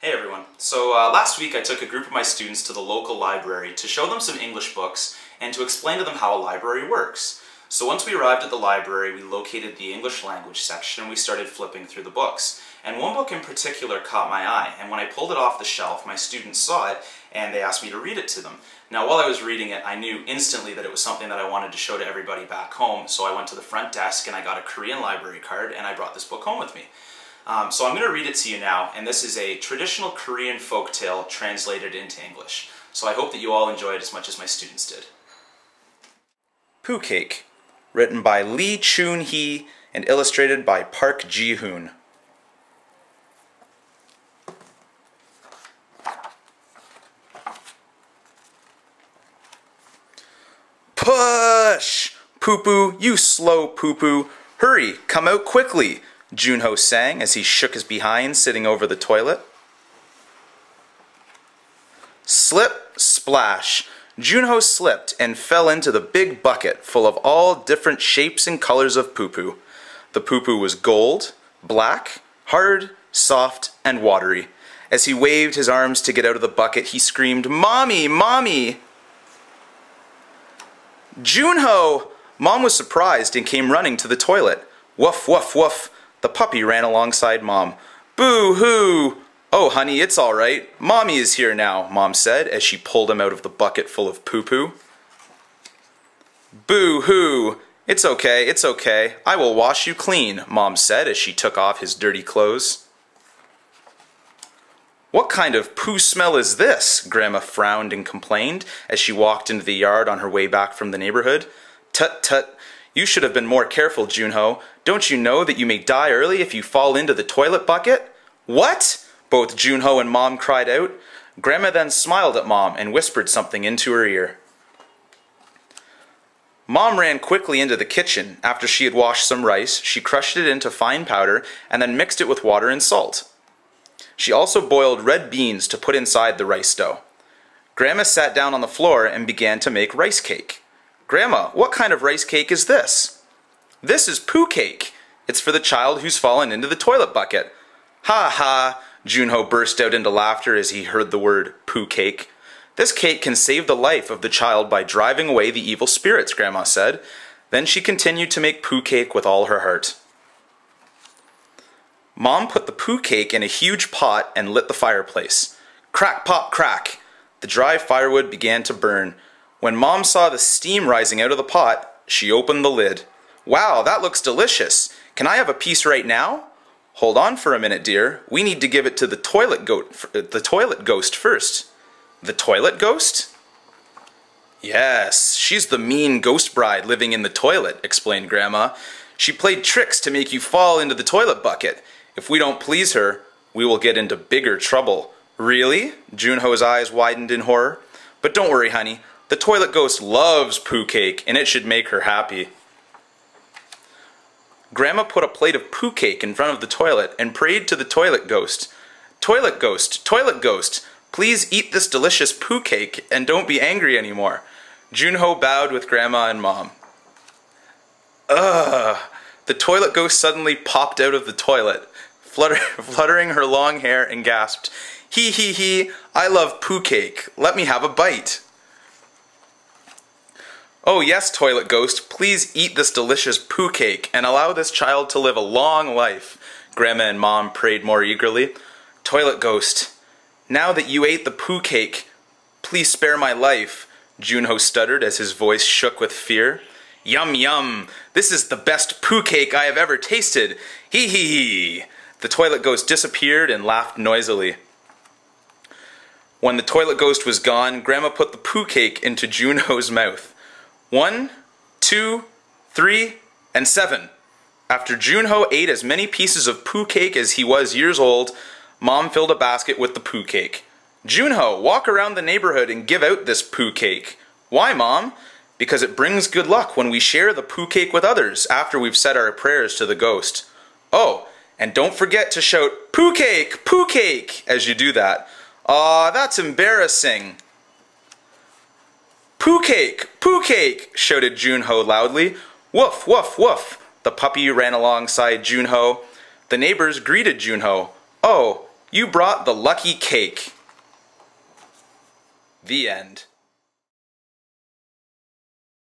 Hey everyone. So last week I took a group of my students to the local library to show them some English books and to explain to them how a library works. So once we arrived at the library, we located the English language section and we started flipping through the books. And one book in particular caught my eye, and when I pulled it off the shelf, my students saw it and they asked me to read it to them. Now while I was reading it, I knew instantly that it was something that I wanted to show to everybody back home, so I went to the front desk and I got a Korean library card and I brought this book home with me. So I'm going to read it to you now, and this is a traditional Korean folktale translated into English. So I hope that you all enjoy it as much as my students did. Poo Cake, written by Lee Chun-hee and illustrated by Park Ji-hoon. Push! Poo-poo, you slow poo-poo. Hurry, come out quickly, Junho sang as he shook his behind, sitting over the toilet. Slip, splash. Junho slipped and fell into the big bucket full of all different shapes and colors of poo-poo. The poo-poo was gold, black, hard, soft, and watery. As he waved his arms to get out of the bucket, he screamed, "Mommy, Mommy!" Junho! Mom was surprised and came running to the toilet. Woof, woof, woof. The puppy ran alongside Mom. Boo-hoo! Oh, honey, it's all right. Mommy is here now, Mom said as she pulled him out of the bucket full of poo-poo. Boo-hoo! It's okay. I will wash you clean, Mom said as she took off his dirty clothes. What kind of poo smell is this? Grandma frowned and complained as she walked into the yard on her way back from the neighborhood. Tut, tut. You should have been more careful, Junho. Don't you know that you may die early if you fall into the toilet bucket? What? Both Junho and Mom cried out. Grandma then smiled at Mom and whispered something into her ear. Mom ran quickly into the kitchen. After she had washed some rice, she crushed it into fine powder and then mixed it with water and salt. She also boiled red beans to put inside the rice dough. Grandma sat down on the floor and began to make rice cake. Grandma, what kind of rice cake is this? This is poo cake. It's for the child who's fallen into the toilet bucket. Ha ha, Junho burst out into laughter as he heard the word poo cake. This cake can save the life of the child by driving away the evil spirits, Grandma said. Then she continued to make poo cake with all her heart. Mom put the poo cake in a huge pot and lit the fireplace. Crack, pop, crack. The dry firewood began to burn. When Mom saw the steam rising out of the pot, she opened the lid. Wow, that looks delicious. Can I have a piece right now? Hold on for a minute, dear. We need to give it to the toilet ghost first. The toilet ghost? Yes, she's the mean ghost bride living in the toilet, explained Grandma. She played tricks to make you fall into the toilet bucket. If we don't please her, we will get into bigger trouble. Really? Junho's eyes widened in horror. But don't worry, honey. The toilet ghost loves poo cake, and it should make her happy. Grandma put a plate of poo cake in front of the toilet and prayed to the toilet ghost. Toilet ghost, please eat this delicious poo cake and don't be angry anymore. Junho bowed with Grandma and Mom. Ugh! The toilet ghost suddenly popped out of the toilet, fluttering her long hair, and gasped, "Hee hee hee, I love poo cake. Let me have a bite." Oh yes, toilet ghost, please eat this delicious poo cake and allow this child to live a long life, Grandma and Mom prayed more eagerly. Toilet ghost, now that you ate the poo cake, please spare my life, Junho stuttered as his voice shook with fear. Yum yum, this is the best poo cake I have ever tasted. Hee hee hee. The toilet ghost disappeared and laughed noisily. When the toilet ghost was gone, Grandma put the poo cake into Junho's mouth. 1, 2, 3, and 7. After Junho ate as many pieces of poo cake as he was years old, Mom filled a basket with the poo cake. Junho, walk around the neighborhood and give out this poo cake. Why, Mom? Because it brings good luck when we share the poo cake with others after we've said our prayers to the ghost. Oh, and don't forget to shout, poo cake, as you do that. Aw, that's embarrassing. Poo cake, shouted Junho loudly. Woof, woof, woof. The puppy ran alongside Junho. The neighbors greeted Junho. Oh, You brought the lucky cake. The end.